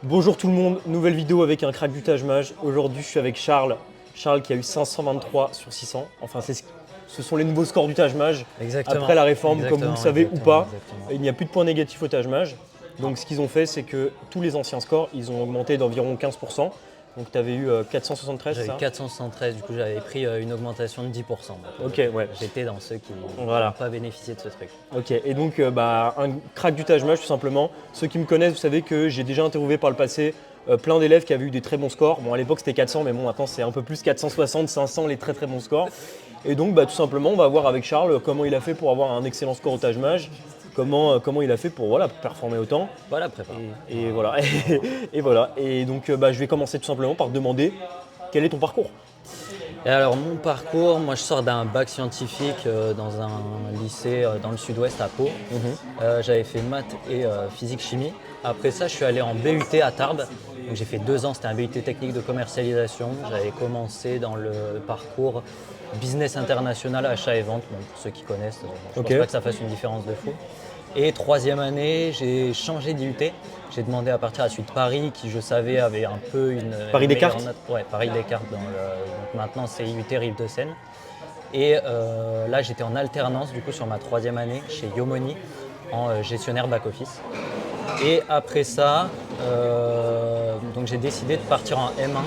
Bonjour tout le monde, nouvelle vidéo avec un crack du Taj Mahal. Aujourd'hui je suis avec Charles. Charles qui a eu 523 sur 600. Enfin ce sont les nouveaux scores du Taj Mahal. Exactement. Après la réforme, comme vous le savez ou pas, Exactement. il n'y a plus de points négatifs au Taj Mahal. Donc ce qu'ils ont fait, c'est que tous les anciens scores, ils ont augmenté d'environ 15%. Donc tu avais eu 473, c'est J'avais ça 473, du coup j'avais pris une augmentation de 10%. Ok, ouais. J'étais dans ceux qui Voilà. n'ont pas bénéficié de ce truc. Ok, et donc un crack du Taj Mahal tout simplement. Ceux qui me connaissent, vous savez que j'ai déjà interviewé par le passé plein d'élèves qui avaient eu des très bons scores. Bon, à l'époque c'était 400, mais bon, maintenant c'est un peu plus 460, 500, les très très bons scores. Et donc tout simplement, on va voir avec Charles comment il a fait pour avoir un excellent score au Taj Mahal, comment il a fait pour performer autant. Voilà, prépare. Et voilà. Et voilà. Et donc je vais commencer tout simplement par te demander quel est ton parcours. Et alors mon parcours, moi je sors d'un bac scientifique dans un lycée dans le sud-ouest à Pau. J'avais fait maths et physique-chimie. Après ça, je suis allé en BUT à Tarbes. Donc j'ai fait 2 ans, c'était un BUT technique de commercialisation. J'avais commencé dans le parcours business international, achat et vente. Bon, pour ceux qui connaissent, je ne pense pas que ça fasse une différence de fou. Et 3e année, j'ai changé d'IUT. J'ai demandé à partir à la suite Paris, qui je savais avait un peu une Paris Descartes. Ouais, Paris Descartes. Donc maintenant, c'est IUT Rive-de-Seine. Et là, j'étais en alternance du coup sur ma 3e année chez Yomoni en gestionnaire back-office. Et après ça, donc j'ai décidé de partir en M1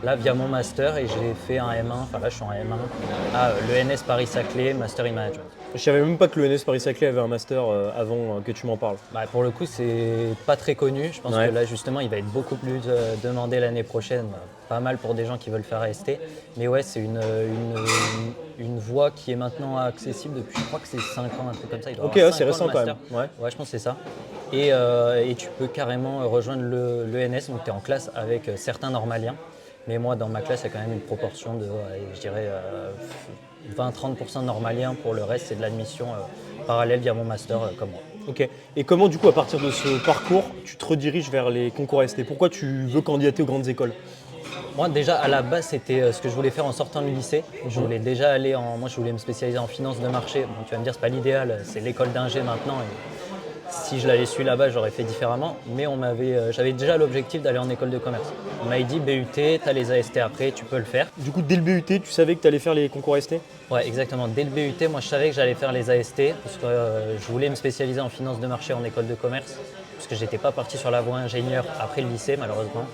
là via mon master et j'ai fait un M1. Enfin là, je suis en M1 à l'ENS Paris-Saclay, Master in Management. Je savais même pas que le NS Paris-Saclay avait un master avant que tu m'en parles. Pour le coup, c'est pas très connu. Je pense que là, justement, il va être beaucoup plus demandé l'année prochaine. Pas mal pour des gens qui veulent faire AST. Mais ouais, c'est une voie qui est maintenant accessible depuis, je crois que c'est 5 ans, un truc comme ça. Ok, c'est récent quand même. Ouais, je pense que c'est ça. Et tu peux carrément rejoindre l'ENS. Donc, tu es en classe avec certains normaliens. Mais moi, dans ma classe, il y a quand même une proportion de, je dirais, 20-30% de normaliens. Pour le reste, c'est de l'admission parallèle via mon master comme moi. Ok. Et comment du coup, à partir de ce parcours, tu te rediriges vers les concours AST? Pourquoi tu veux candidater aux grandes écoles? Moi, déjà, à la base, c'était ce que je voulais faire en sortant du lycée. Je voulais déjà aller moi, je voulais me spécialiser en finance de marché. Bon, tu vas me dire, c'est pas l'idéal, c'est l'école d'ingé maintenant. Et si je l'avais su là-bas, j'aurais fait différemment. Mais j'avais déjà l'objectif d'aller en école de commerce. On m'avait dit BUT, tu as les AST après, tu peux le faire. Du coup, dès le BUT, tu savais que tu allais faire les concours AST? Ouais, exactement. Dès le BUT, moi, je savais que j'allais faire les AST parce que je voulais me spécialiser en finance de marché en école de commerce. Parce que j'étais pas parti sur la voie ingénieur après le lycée, malheureusement.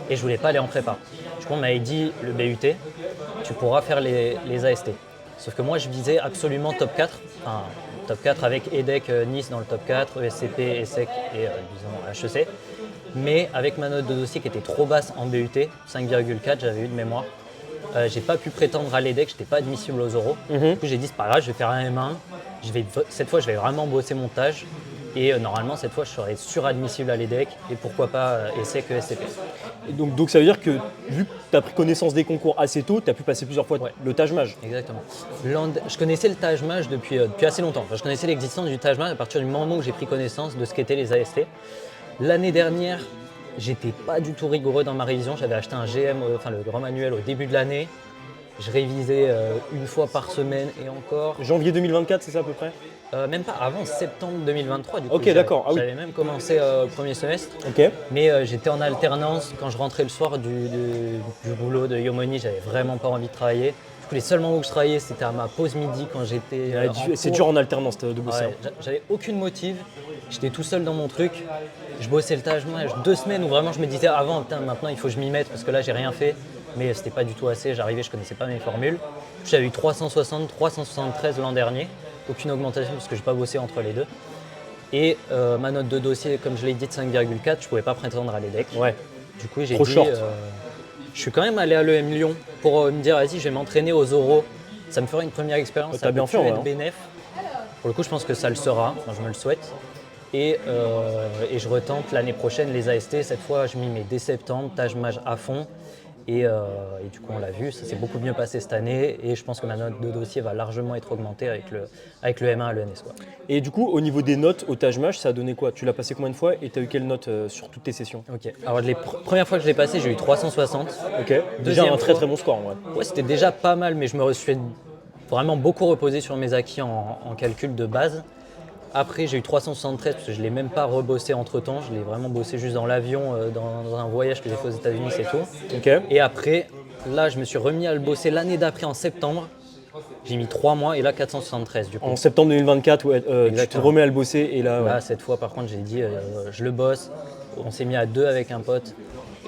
Et je voulais pas aller en prépa. Du coup, on m'avait dit, le BUT, tu pourras faire les AST. Sauf que moi, je visais absolument top 4. Enfin, top 4 avec EDEC Nice dans le top 4, ESCP, ESSEC et disons HEC. Mais avec ma note de dossier qui était trop basse en BUT, 5,4 j'avais eu de mémoire, j'ai pas pu prétendre à l'EDEC, j'étais pas admissible aux oraux. Du coup, j'ai dit, c'est pas grave, je vais faire un M1. Cette fois, je vais vraiment bosser mon stage. Et normalement, cette fois, je serai suradmissible à l'EDEC et pourquoi pas ESSEC, ESCP. Et donc ça veut dire que vu que tu as pris connaissance des concours assez tôt, tu as pu passer plusieurs fois le Taj Mahal. Exactement. Je connaissais le Taj Mahal depuis assez longtemps. Enfin, je connaissais l'existence du Taj Mahal à partir du moment où j'ai pris connaissance de ce qu'étaient les AST. L'année dernière, j'étais pas du tout rigoureux dans ma révision. J'avais acheté un GM, le grand manuel au début de l'année. Je révisais une fois par semaine et encore. Janvier 2024, c'est ça à peu près? Même pas, avant septembre 2023 du coup. Ok, d'accord. Ah oui. J'avais même commencé au premier semestre. Ok. Mais j'étais en alternance. Quand je rentrais le soir du boulot de Yomoni, j'avais vraiment pas envie de travailler. Du coup, les seuls moments où je travaillais, c'était à ma pause midi quand j'étais c'est dur en alternance de bosser. Ouais, j'avais aucune motive. J'étais tout seul dans mon truc. Je bossais le Taj Mahal 2 semaines où vraiment je me disais avant, maintenant il faut que je m'y mette parce que là j'ai rien fait. Mais c'était pas du tout assez. J'arrivais, je connaissais pas mes formules. J'avais eu 360, 373 l'an dernier. Aucune augmentation parce que j'ai pas bossé entre les deux. Et ma note de dossier, comme je l'ai dit, de 5,4, je pouvais pas prétendre à l'EDEC. Ouais. Du coup, j'ai Trop dit, short. je suis quand même allé à l'EM Lyon pour me dire, vas-y, je vais m'entraîner aux oraux. Ça me fera une première expérience. T'as bien fait, être bénéf. Pour le coup, je pense que ça le sera. Enfin, je me le souhaite. Et je retente l'année prochaine les AST. Cette fois, je m'y mets dès septembre, Taj Mahal à fond. Et du coup, on l'a vu, ça s'est beaucoup mieux passé cette année et je pense que ma note de dossier va largement être augmentée avec le M1 à l'ENS. Et du coup, au niveau des notes au Taj Mahal, ça a donné quoi? Tu l'as passé combien de fois et tu as eu quelle note sur toutes tes sessions? Ok, alors les premières fois que je l'ai passé, j'ai eu 360. Ok, déjà un très très bon score. Ouais, c'était déjà pas mal, mais je me suis vraiment beaucoup reposé sur mes acquis en calcul de base. Après, j'ai eu 373 parce que je ne l'ai même pas rebossé entre-temps. Je l'ai vraiment bossé juste dans l'avion, dans un voyage que j'ai fait aux États-Unis, c'est tout. Ok. Et après, là, je me suis remis à le bosser l'année d'après, en septembre. J'ai mis 3 mois et là, 473 du coup. En septembre 2024, ouais, tu te Exactement. remets à le bosser et là, ouais. Là, cette fois, par contre, j'ai dit, je le bosse. On s'est mis à 2 avec un pote.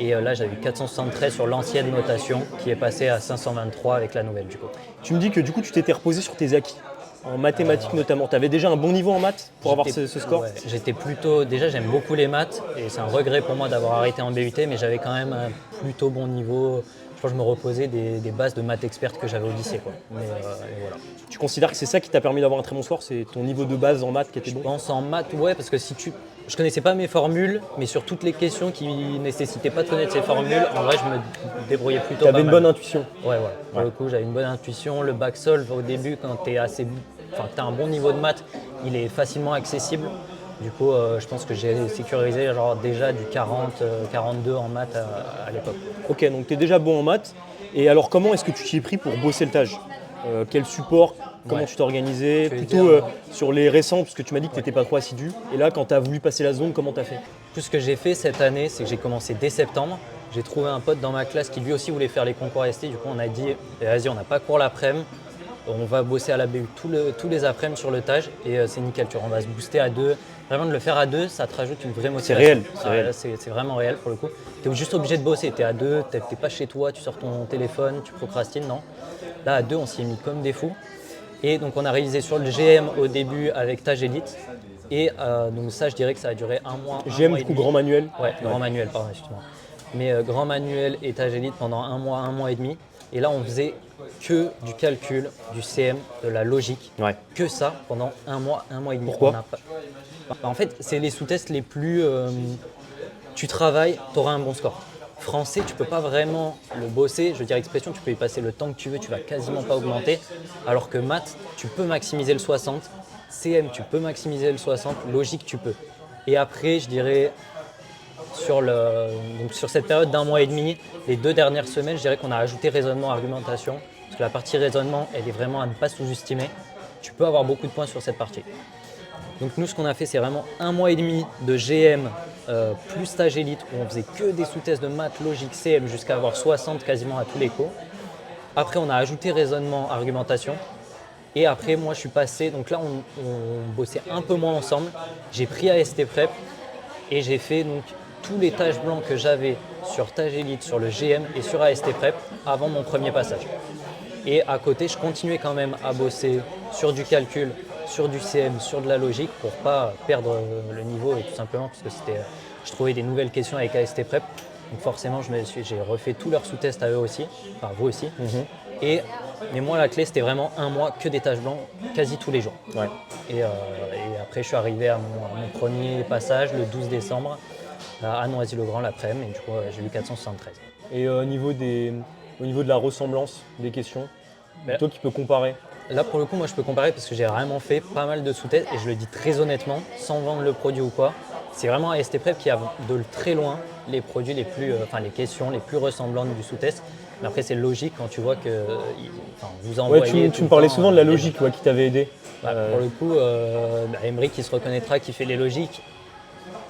Et là, j'avais eu 473 sur l'ancienne notation qui est passée à 523 avec la nouvelle du coup. Tu me dis que du coup, tu t'étais reposé sur tes acquis, en mathématiques notamment. Tu avais déjà un bon niveau en maths pour avoir ce score? Ouais, j'étais plutôt. Déjà, j'aime beaucoup les maths et c'est un regret pour moi d'avoir arrêté en BUT, mais j'avais quand même un plutôt bon niveau. Je pense que je me reposais des bases de maths expertes que j'avais au lycée, quoi. Mais et voilà. Tu considères que c'est ça qui t'a permis d'avoir un très bon score? C'est ton niveau de base en maths qui était Je bon? pense en maths, ouais, parce que je connaissais pas mes formules, mais sur toutes les questions qui nécessitaient pas de connaître ces formules, en vrai, je me débrouillais plutôt Tu pas avais une mal. bonne intuition. Ouais. Pour le coup, j'avais une bonne intuition. Le bac solve au début, quand tu as un bon niveau de maths, il est facilement accessible. Du coup, je pense que j'ai sécurisé genre déjà du 40, 42 en maths à l'époque. Ok, donc tu es déjà bon en maths. Et alors, comment est-ce que tu t'y es pris pour bosser le TAJ? Quel support? Comment Ouais. tu t'es organisé? Tu veux Plutôt dire, sur les récents, parce que tu m'as dit que tu n'étais pas trop assidu. Et là, quand tu as voulu passer la zone, comment tu as fait? Tout ce que j'ai fait cette année, c'est que j'ai commencé dès septembre. J'ai trouvé un pote dans ma classe qui lui aussi voulait faire les concours ST. Du coup, on a dit, vas-y, on n'a pas cours l'après-midi. On va bosser à la BU tous les après-midi sur le TAJ et c'est nickel. On va se booster à 2. Vraiment, de le faire à 2, ça te rajoute une vraie motivation. réel, c'est réel. C'est vraiment réel pour le coup. Tu es juste obligé de bosser. Tu es à 2, tu n'es pas chez toi, tu sors ton téléphone, tu procrastines, non. Là, à 2, on s'y est mis comme des fous. Et donc, on a réalisé sur le GM au début avec TAJ Elite. Et donc, ça, je dirais que ça a duré un mois. GM, du coup, grand manuel. Ouais, grand manuel, pardon, excuse-moi. Mais grand manuel et TAJ Elite pendant un mois et demi. Et là, on faisait que du calcul, du CM, de la logique. Ouais. Que ça pendant un mois et demi. Pourquoi? En fait, c'est les sous-tests les plus. Tu travailles, tu auras un bon score. Français, tu peux pas vraiment le bosser. Je veux dire, expression, tu peux y passer le temps que tu veux, tu vas quasiment pas augmenter. Alors que maths, tu peux maximiser le 60. CM, tu peux maximiser le 60. Logique, tu peux. Et après, je dirais, donc sur cette période d'un mois et demi, les 2 dernières semaines, je dirais qu'on a ajouté raisonnement, argumentation. Parce que la partie raisonnement, elle est vraiment à ne pas sous-estimer. Tu peux avoir beaucoup de points sur cette partie. Donc nous, ce qu'on a fait, c'est vraiment un mois et demi de GM plus TAJ Elite où on faisait que des sous-tests de maths, logique, CM jusqu'à avoir 60 quasiment à tous les cours. Après, on a ajouté raisonnement, argumentation. Et après, moi, je suis passé. Donc là, on bossait un peu moins ensemble. J'ai pris AST Prep et j'ai fait donc tous les tâches blancs que j'avais sur TAJ Elite, sur le GM et sur AST Prep avant mon premier passage. Et à côté, je continuais quand même à bosser sur du calcul, sur du CM, sur de la logique pour pas perdre le niveau et tout simplement parce que je trouvais des nouvelles questions avec AST Prep. Donc forcément, j'ai refait tous leurs sous-tests à eux aussi, enfin vous aussi. Mais moi, la clé, c'était vraiment un mois que des tâches blancs quasi tous les jours. Ouais. Et après, je suis arrivé à mon premier passage le 12 décembre à Noisy-le-Grand l'après-midi et du coup, j'ai eu 473. Et au niveau de la ressemblance des questions, toi qui peux comparer? Là, pour le coup, moi, je peux comparer parce que j'ai vraiment fait pas mal de sous-tests et je le dis très honnêtement, sans vendre le produit ou quoi. C'est vraiment AST Prep qui a de très loin les produits les questions les plus ressemblantes du sous-test. Mais après, c'est logique quand tu vois que vous envoyez. Ouais, tu me parlais souvent de la logique qui t'avait aidé. Pour le coup, Emery qui se reconnaîtra, qui fait les logiques.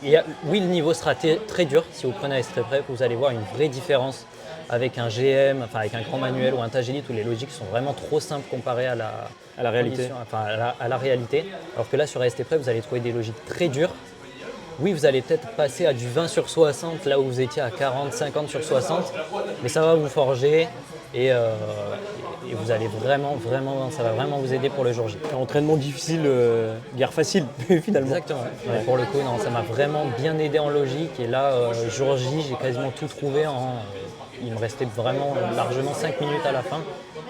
Oui, le niveau sera très dur. Si vous prenez AST Prep, vous allez voir une vraie différence avec un GM, avec un grand manuel ou un TAJ Elite où les logiques sont vraiment trop simples comparées à la réalité. À la réalité. Alors que là, sur AST Prep, vous allez trouver des logiques très dures. Oui, vous allez peut-être passer à du 20 sur 60, là où vous étiez à 40, 50 sur 60, mais ça va vous forger et vous allez ça va vraiment vous aider pour le jour J. Un entraînement difficile, guerre facile finalement. Exactement. Ouais. Pour le coup, non, ça m'a vraiment bien aidé en logique et là, jour J, j'ai quasiment tout trouvé il me restait vraiment largement 5 minutes à la fin.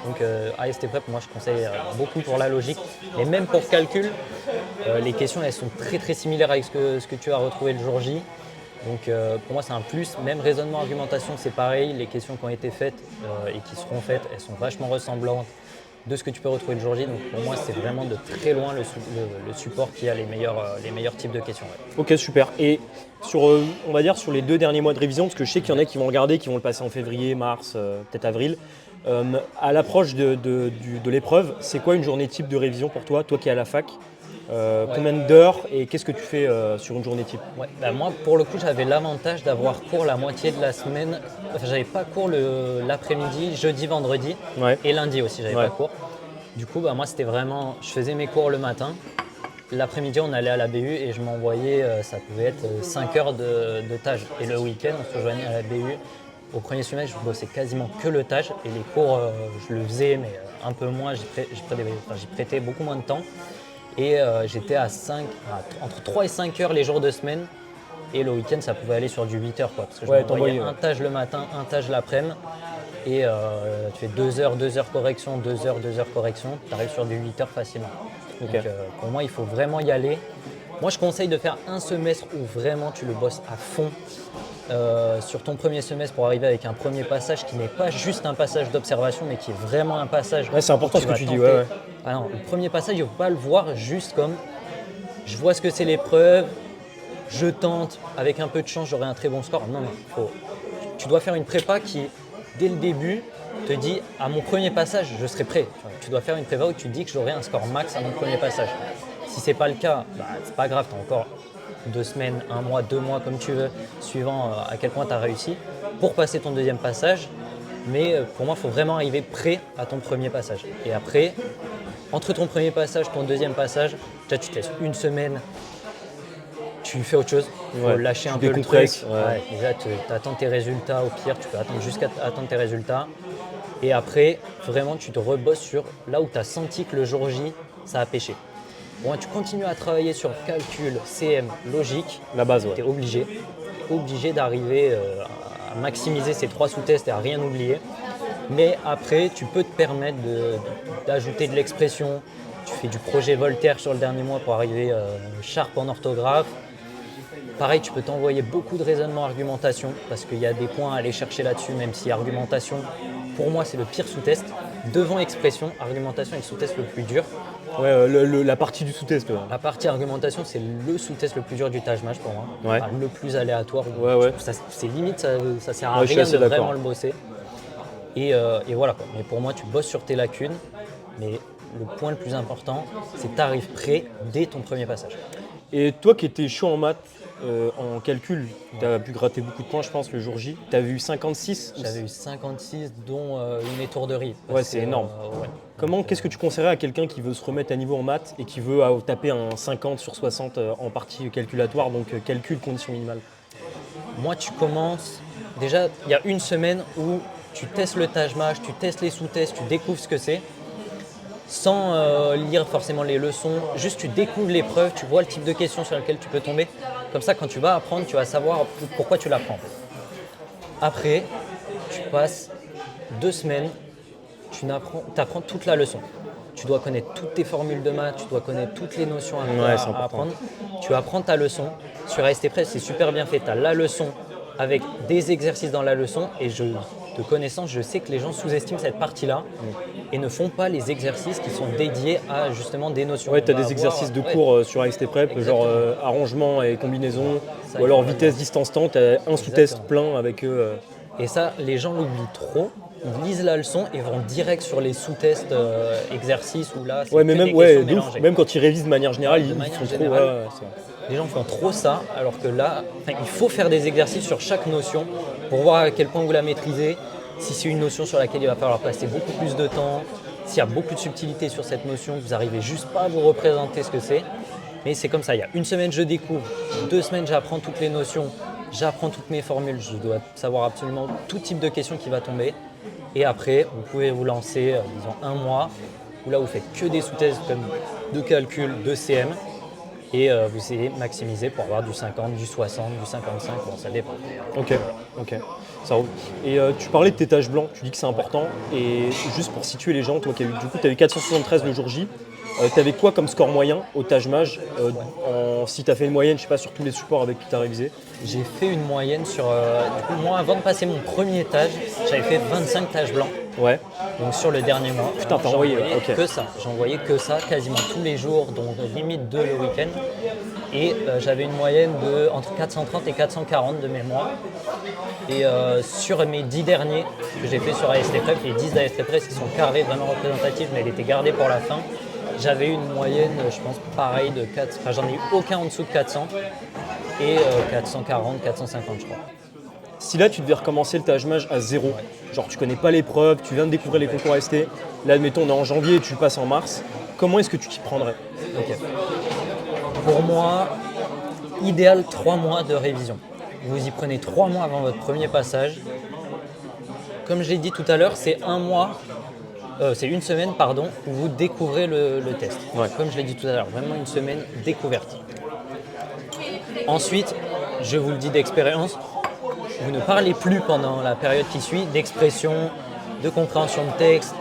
Donc AST Prep, moi je conseille beaucoup pour la logique. Et même pour calcul, les questions elles sont très très similaires avec ce que tu as retrouvé le jour J. Donc pour moi c'est un plus. Même raisonnement, argumentation c'est pareil. Les questions qui ont été faites et qui seront faites, elles sont vachement ressemblantes de ce que tu peux retrouver le jour J. Donc pour moi c'est vraiment de très loin le support qui a les meilleurs types de questions. Ouais. Ok, super. Et on va dire sur les 2 derniers mois de révision, parce que je sais qu'il y en a qui vont regarder, qui vont le passer en février, mars, peut-être avril. À l'approche de l'épreuve, c'est quoi une journée type de révision pour toi qui es à la fac? Combien d'heures et qu'est-ce que tu fais sur une journée type? Ouais, bah moi, pour le coup, j'avais l'avantage d'avoir cours la moitié de la semaine. Enfin, j'avais pas cours l'après-midi, jeudi, vendredi Ouais. et lundi aussi, j'avais Ouais. pas cours. Du coup, bah, moi, c'était vraiment, je faisais mes cours le matin. L'après-midi, on allait à la BU et je m'envoyais, ça pouvait être 5 heures de tâche. Et le week-end, on se rejoignait à la BU. Au premier semestre, je bossais quasiment que le tâche et les cours, je le faisais, mais un peu moins, j'y prêtais beaucoup moins de temps. Et j'étais entre 3 et 5 heures les jours de semaine. Et le week-end, ça pouvait aller sur du 8 heures, quoi, parce que je m'envoyais un tâche le matin, un tâche l'après-midi. Et tu fais 2 heures correction, 2 heures correction. Tu arrives sur du 8 heures facilement. Ok. Donc pour moi, il faut vraiment y aller. Moi, je conseille de faire un semestre où vraiment tu le bosses à fond sur ton premier semestre pour arriver avec un premier passage qui n'est pas juste un passage d'observation, mais qui est vraiment un passage. Ouais, c'est important ce que vas tu dis. tenter. Ouais. Ah non, le premier passage, il ne faut pas le voir juste comme je vois ce que c'est l'épreuve, je tente, avec un peu de chance, j'aurai un très bon score. Non, tu dois faire une prépa qui, dès le début, te dit à mon premier passage, je serai prêt. Tu dois faire une prépa où tu te dis que j'aurai un score max à mon premier passage. Si ce n'est pas le cas, c'est pas grave, tu as encore 2 semaines, 1 mois, 2 mois, comme tu veux, suivant à quel point tu as réussi, pour passer ton deuxième passage. Mais pour moi, il faut vraiment arriver prêt à ton premier passage. Et après, entre ton premier passage et ton deuxième passage, déjà tu te laisses une semaine, tu fais autre chose, il faut lâcher un peu le truc. Ouais. Déjà, tu attends tes résultats, au pire, tu peux attendre jusqu'à attendre tes résultats. Et après, vraiment, tu te rebosses sur là où tu as senti que le jour J, ça a pêché. Bon, tu continues à travailler sur calcul, CM, logique. La base, ouais. Tu es obligé d'arriver à maximiser ces 3 sous-tests et à rien oublier. Mais après, tu peux te permettre d'ajouter de l'expression. Tu fais du projet Voltaire sur le dernier mois pour arriver sharp en orthographe. Pareil, tu peux t'envoyer beaucoup de raisonnement, argumentation, parce qu'il y a des points à aller chercher là-dessus, même si argumentation, pour moi, c'est le pire sous-test. Devant expression, argumentation est le sous-test le plus dur. Ouais, la partie du sous-test. Ouais. La partie argumentation, c'est le sous-test le plus dur du Taj Mahal pour moi. Ouais. Enfin, le plus aléatoire. Ouais. C'est limite, ça sert à Ouais, je suis rien assez de d'accord. vraiment le bosser. Et voilà quoi. Mais pour moi, tu bosses sur tes lacunes. Mais le point le plus important, c'est que tu arrives prêt dès ton premier passage. Et toi qui étais chaud en maths, en calcul, tu as pu gratter beaucoup de points, je pense, le jour J. Tu as vu 56? J'avais eu 56, dont une étourderie. Ouais, c'est énorme. Ouais. Qu'est-ce que tu conseillerais à quelqu'un qui veut se remettre à niveau en maths et qui veut taper un 50 sur 60 en partie calculatoire, donc calcul, condition minimale? Moi, tu commences. Déjà, il y a une semaine où tu testes le Taj Mahal, tu testes les sous-tests, tu découvres ce que c'est. Sans lire forcément les leçons, juste tu découvres l'épreuve, tu vois le type de questions sur lesquelles tu peux tomber. Comme ça, quand tu vas apprendre, tu vas savoir pourquoi tu l'apprends. Après, tu passes 2 semaines, tu apprends toute la leçon. Tu dois connaître toutes tes formules de maths, tu dois connaître toutes les notions à apprendre. Tu apprends ta leçon. Sur AST-Prep, c'est super bien fait. Tu as la leçon avec des exercices dans la leçon et de connaissance, je sais que les gens sous-estiment cette partie-là et ne font pas les exercices qui sont dédiés à justement des notions. Ouais, tu as des exercices de cours sur AST-Prep, genre arrangement et combinaison, ou alors vitesse, distance, temps, tu as un sous-test plein avec eux. Et ça, les gens l'oublient trop. Ils lisent la leçon et vont direct sur les sous-tests exercices où là, c'est Ouais, mais que même, des questions mélangées. même quand ils révisent de manière générale, ils manière font trop. générale, les gens font trop ça, alors que là, il faut faire des exercices sur chaque notion pour voir à quel point vous la maîtrisez. Si c'est une notion sur laquelle il va falloir passer beaucoup plus de temps, s'il y a beaucoup de subtilité sur cette notion, vous n'arrivez juste pas à vous représenter ce que c'est. Mais c'est comme ça, il y a une semaine je découvre, 2 semaines j'apprends toutes les notions, j'apprends toutes mes formules, je dois savoir absolument tout type de questions qui va tomber. Et après, vous pouvez vous lancer, disons 1 mois, où là vous faites que des sous-tests comme de calcul, de CM. Et vous essayez de maximiser pour avoir du 50, du 60, du 55, bon, ça dépend. Ok, ça roule. Et tu parlais de tes taches blancs, tu dis que c'est important. Et juste pour situer les gens, toi qui as eu, du coup, tu as eu 473 le jour J, tu avais quoi comme score moyen au Taj Mahal si tu as fait une moyenne, je sais pas, sur tous les supports avec qui tu as révisé? J'ai fait une moyenne sur. Du coup, moi, avant de passer mon premier Taj, j'avais fait 25 taches blancs. Ouais. Donc sur le dernier mois. Putain, t'as envoyé, ok. Que ça. J'envoyais que ça quasiment tous les jours, donc limite 2 le week-end. Et j'avais une moyenne de entre 430 et 440 de mémoire. Et sur mes 10 derniers que j'ai fait sur AST Prep, les 10 d'AST Prep qui sont carrés, vraiment représentatifs, mais elle était gardée pour la fin, j'avais une moyenne, je pense, pareil de 4. Enfin, j'en ai eu aucun en dessous de 400 et 440, 450, je crois. Si là, tu devais recommencer le Taj-Maj à zéro, genre tu connais pas l'épreuve, tu viens de découvrir les concours AST, là, admettons, on est en janvier et tu le passes en mars, comment est-ce que tu t'y prendrais? Ok. Pour moi, idéal 3 mois de révision. Vous y prenez 3 mois avant votre premier passage. Comme je l'ai dit tout à l'heure, c'est c'est une semaine où vous découvrez le test. Ouais. Comme je l'ai dit tout à l'heure, vraiment une semaine découverte. Ensuite, je vous le dis d'expérience, vous ne parlez plus pendant la période qui suit d'expression, de compréhension de texte,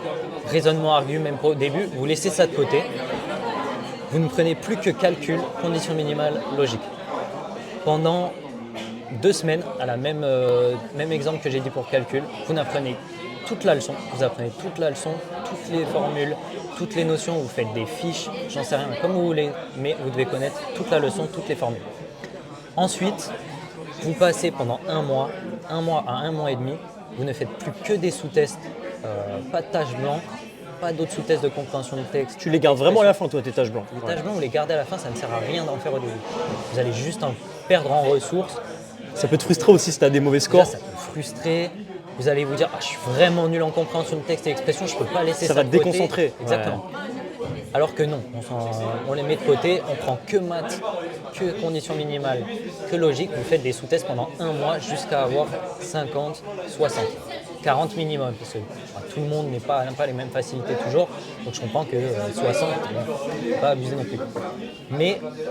raisonnement argu, même au début. Vous laissez ça de côté. Vous ne prenez plus que calcul, condition minimale, logique. Pendant 2 semaines, à la même exemple que j'ai dit pour calcul, vous apprenez toute la leçon, toutes les formules, toutes les notions, vous faites des fiches, j'en sais rien, comme vous voulez, mais vous devez connaître toute la leçon, toutes les formules. Ensuite, vous passez pendant 1 mois à 1 mois et demi, vous ne faites plus que des sous-tests, pas de tâches blanches, pas d'autres sous-tests de compréhension de texte. Tu les gardes vraiment à la fin, toi, tes tâches blanches? Les tâches blanches, vous les gardez à la fin, ça ne sert à rien d'en faire au début. Vous allez juste en perdre en ressources. Ça peut te frustrer aussi si tu as des mauvais scores. Déjà, ça peut frustrer. Vous allez vous dire, je suis vraiment nul en compréhension de texte et expression, je ne peux pas laisser ça va de te côté. déconcentrer. Exactement. Alors que non, on les met de côté, on prend que maths, que conditions minimales, que logique. Vous faites des sous-tests pendant 1 mois jusqu'à avoir 50, 60, 40 minimum. Parce que tout le monde n'a pas les mêmes facilités toujours. Donc je comprends que 60, pas abuser non plus.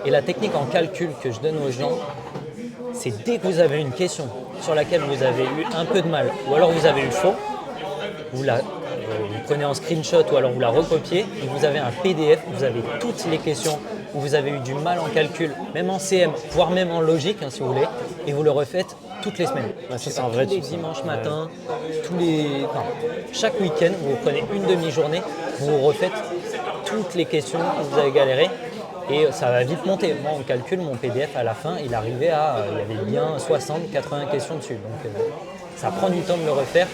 Et la technique en calcul que je donne aux gens, c'est dès que vous avez une question sur laquelle vous avez eu un peu de mal, ou alors vous avez eu faux, vous prenez en screenshot ou alors vous la recopiez et vous avez un PDF, vous avez toutes les questions où vous avez eu du mal en calcul, même en CM, voire même en logique si vous voulez, et vous le refaites toutes les semaines. C'est un vrai tous les dimanches matin, chaque week-end, vous prenez une demi-journée, vous refaites toutes les questions où vous avez galéré. Et ça va vite monter. Moi, en calcul, mon PDF, à la fin, il arrivait il y avait bien 60, 80 questions dessus. Donc, ça prend du temps de le refaire.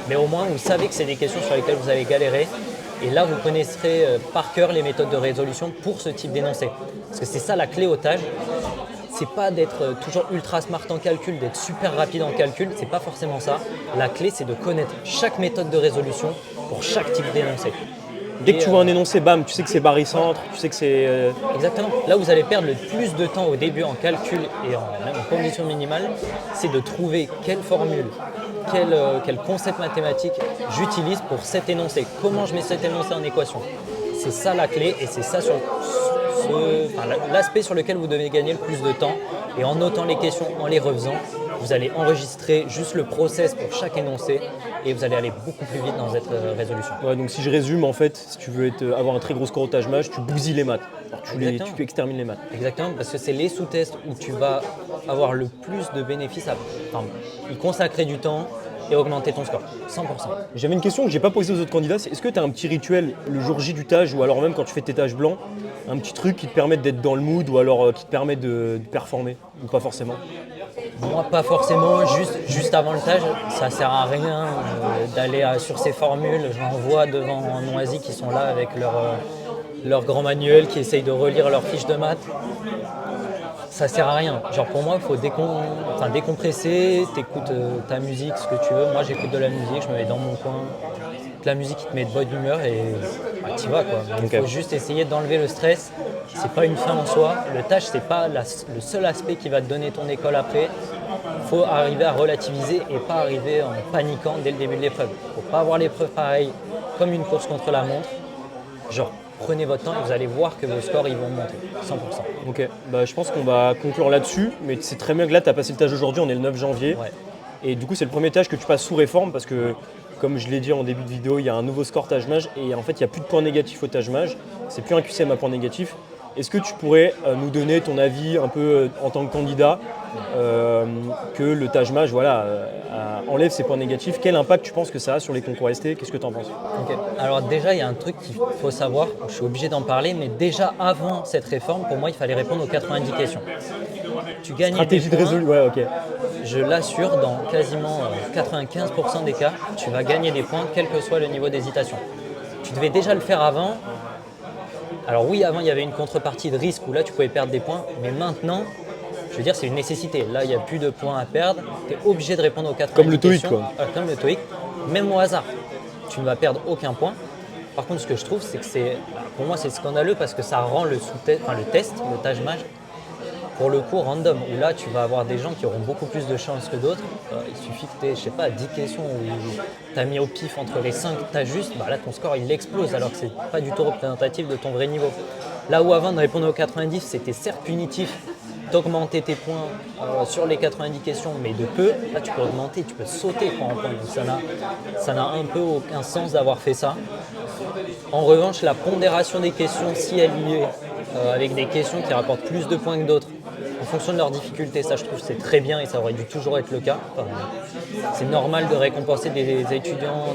Mais au moins, vous savez que c'est des questions sur lesquelles vous allez galérer. Et là, vous connaîtrez par cœur les méthodes de résolution pour ce type d'énoncé. Parce que c'est ça la clé au Taj. C'est pas d'être toujours ultra smart en calcul, d'être super rapide en calcul. C'est pas forcément ça. La clé, c'est de connaître chaque méthode de résolution pour chaque type d'énoncé. Dès que tu vois un énoncé, bam, tu sais que c'est barycentre, tu sais que c'est... Exactement. Là, vous allez perdre le plus de temps au début en calcul et même en condition minimale, c'est de trouver quelle formule, quel concept mathématique j'utilise pour cet énoncé. Comment je mets cet énoncé en équation. C'est ça la clé et c'est ça l'aspect sur lequel vous devez gagner le plus de temps. Et en notant les questions, en les refaisant, vous allez enregistrer juste le process pour chaque énoncé et vous allez aller beaucoup plus vite dans cette résolution. Ouais, donc si je résume, en fait, si tu veux avoir un très gros score au Taj-Maj, tu bousilles les maths. Alors, tu extermines les maths. Exactement, parce que c'est les sous-tests où tu vas avoir le plus de bénéfices à y consacrer du temps et augmenter ton score, 100%. J'avais une question que je n'ai pas posée aux autres candidats, c'est est-ce que tu as un petit rituel le jour J du Taj ou alors même quand tu fais tes Taj blancs, un petit truc qui te permet d'être dans le mood ou alors qui te permet de performer ou pas forcément? Moi, pas forcément, juste avant le Taj, ça sert à rien d'aller sur ces formules. J'en vois devant Noisy qui sont là avec leur grand manuel, qui essayent de relire leurs fiches de maths. Ça sert à rien. Genre pour moi, il faut décompresser, t'écoutes ta musique, ce que tu veux. Moi, j'écoute de la musique, je me mets dans mon coin. La musique qui te met de bonne humeur et t'y vas quoi. Il faut juste essayer d'enlever le stress. C'est pas une fin en soi. Le Taj, c'est pas le seul aspect qui va te donner ton école après. Il faut arriver à relativiser et pas arriver en paniquant dès le début de l'épreuve. Il ne faut pas avoir l'épreuve pareil comme une course contre la montre. Genre, prenez votre temps et vous allez voir que vos scores ils vont monter, 100%. Ok, je pense qu'on va conclure là-dessus, mais c'est très bien que là tu as passé le Taj aujourd'hui, on est le 9 janvier. Ouais. Et du coup c'est le premier Taj que tu passes sous réforme parce que comme je l'ai dit en début de vidéo, il y a un nouveau score Taj-Maj et en fait il n'y a plus de points négatifs au Taj-Maj, c'est plus un QCM à points négatifs. Est-ce que tu pourrais nous donner ton avis un peu en tant que candidat que le Taj Mahal enlève ses points négatifs. Quel impact tu penses que ça a sur les concours ST? Qu'est-ce que tu en penses? Ok. Alors déjà, il y a un truc qu'il faut savoir, je suis obligé d'en parler, mais déjà avant cette réforme, pour moi, il fallait répondre aux 90 questions. Tu gagnais Stratégie des de points, résolu, ouais, ok. je l'assure, dans quasiment 95% des cas, tu vas gagner des points, quel que soit le niveau d'hésitation. Tu devais déjà le faire avant. Alors oui, avant, il y avait une contrepartie de risque où là, tu pouvais perdre des points, mais maintenant, je veux dire, c'est une nécessité. Là, il n'y a plus de points à perdre. Tu es obligé de répondre aux 90 Comme le TOEIC, questions. quoi. Comme le TOEIC, même au hasard. Tu ne vas perdre aucun point. Par contre, ce que je trouve, c'est que pour moi, c'est scandaleux parce que ça rend le test, le Taj Mahal, pour le coup, random. Où là, tu vas avoir des gens qui auront beaucoup plus de chances que d'autres. Il suffit que tu aies, je sais pas, 10 questions où tu as mis au pif entre les 5, tu as juste, là, ton score, il explose alors que c'est pas du tout représentatif de ton vrai niveau. Là où avant de répondre aux 90, c'était certes punitif d'augmenter tes points sur les 90 questions, mais de peu. Là, tu peux augmenter, tu peux sauter point en point. Donc ça n'a un peu aucun sens d'avoir fait ça. En revanche, la pondération des questions, si elle y est, avec des questions qui rapportent plus de points que d'autres, en fonction de leur difficulté, ça je trouve c'est très bien et ça aurait dû toujours être le cas. Enfin, c'est normal de récompenser des étudiants,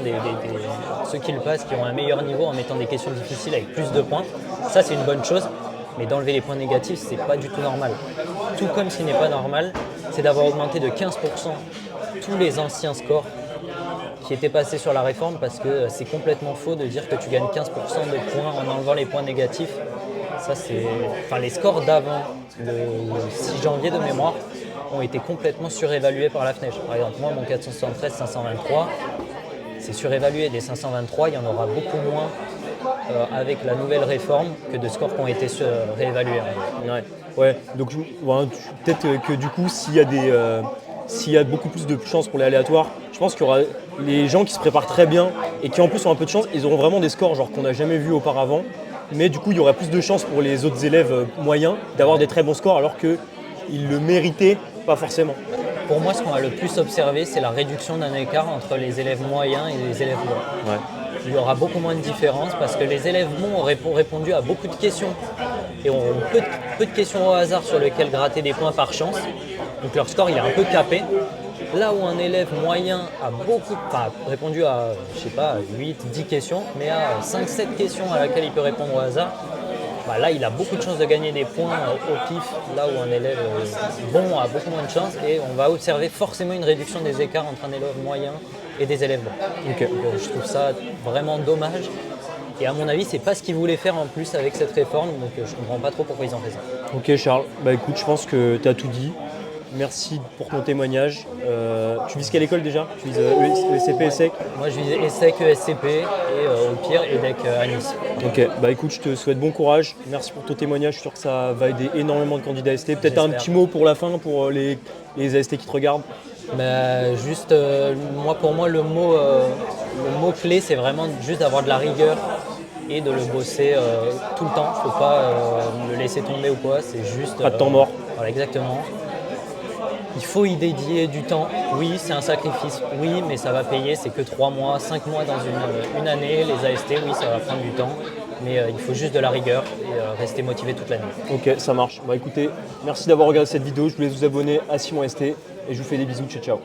ceux qui le passent, qui ont un meilleur niveau en mettant des questions difficiles avec plus de points. Ça c'est une bonne chose, mais d'enlever les points négatifs, c'est pas du tout normal. Tout comme ce qui n'est pas normal, c'est d'avoir augmenté de 15% tous les anciens scores qui étaient passés sur la réforme, parce que c'est complètement faux de dire que tu gagnes 15% de points en enlevant les points négatifs. Ça, les scores d'avant le 6 janvier de mémoire ont été complètement surévalués par la FNEJ. Par exemple, moi, mon 473, 523, c'est surévalué. Des 523, il y en aura beaucoup moins avec la nouvelle réforme que de scores qui ont été réévalués. Ouais. Donc peut-être que du coup, s'il y a beaucoup plus de chances pour les aléatoires, je pense qu'il y aura les gens qui se préparent très bien et qui en plus ont un peu de chance, ils auront vraiment des scores genre qu'on n'a jamais vus auparavant. Mais du coup, il y aurait plus de chances pour les autres élèves moyens d'avoir des très bons scores alors qu'ils le méritaient pas forcément. Pour moi, ce qu'on a le plus observé, c'est la réduction d'un écart entre les élèves moyens et les élèves bons. Ouais. Il y aura beaucoup moins de différence parce que les élèves bons ont répondu à beaucoup de questions et ont peu de questions au hasard sur lesquelles gratter des points par chance. Donc leur score, il est un peu capé. Là où un élève moyen a répondu à, 8, 10 questions, mais à 5-7 questions à laquelle il peut répondre au hasard, là, il a beaucoup de chances de gagner des points au pif, là où un élève bon a beaucoup moins de chances, et on va observer forcément une réduction des écarts entre un élève moyen et des élèves bons. Okay. Donc, je trouve ça vraiment dommage. Et à mon avis, c'est pas ce qu'ils voulaient faire en plus avec cette réforme, donc je comprends pas trop pourquoi ils ont fait ça. Ok Charles, écoute, je pense que tu as tout dit. Merci pour ton témoignage. Tu vises quelle école déjà? Tu vises ESCP, ESSEC? Moi je vise ESSEC, ESCP et au pire EDEC à Nice. Ok, écoute, je te souhaite bon courage. Merci pour ton témoignage. Je suis sûr que ça va aider énormément de candidats AST. Peut-être un petit mot pour la fin pour les AST qui te regardent. Pour moi le mot clé c'est vraiment juste d'avoir de la rigueur et de le bosser tout le temps. Faut pas le laisser tomber ou quoi, c'est juste... Pas de temps mort. Voilà, exactement. Il faut y dédier du temps. Oui, c'est un sacrifice. Oui, mais ça va payer. C'est que 3 mois, 5 mois dans une année. Les AST, oui, ça va prendre du temps. Mais il faut juste de la rigueur et rester motivé toute l'année. Ok, ça marche. Écoutez, merci d'avoir regardé cette vidéo. Je vous laisse vous abonner à Simon ST et je vous fais des bisous. Ciao, ciao.